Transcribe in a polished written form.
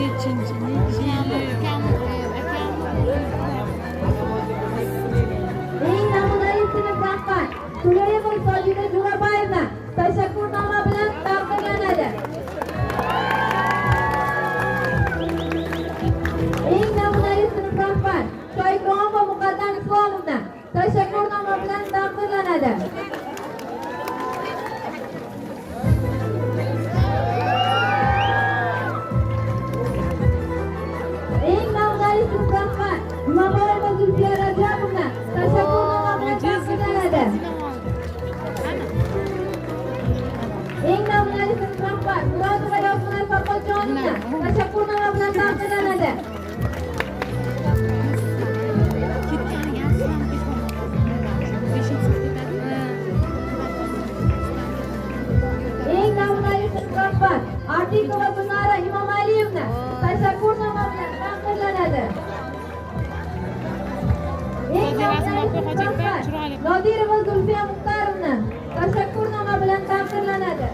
nechinchi yili Eng namunali sinf rahbar To'layeva Sojida Jo'raboyeva tashakkurnoma bilan taqdirlanadi. Eng namunali sinf rahbar Shoikromova Muqaddam Islomovna tashakkurnoma bilan taqdirlanadi. Eng namunali sinf rahbar Jumaboyeva Zulfiya Rajabovna tashakkurnoma bilan taqdirlanadi. Eng namunali sinf rahbar Murodova Yosmina Farhodjonovna tashakkurnoma bilan taqdirlanadi. Eng namunali sinf rahbar Artikova Gulnora Imomaliyevna tashakkurnoma bilan taqdirlanadi. Eng namunali sinf rahbar Nodirova Zulfiya Muxtarovna tashakkurnoma bilan taqdirlanadi.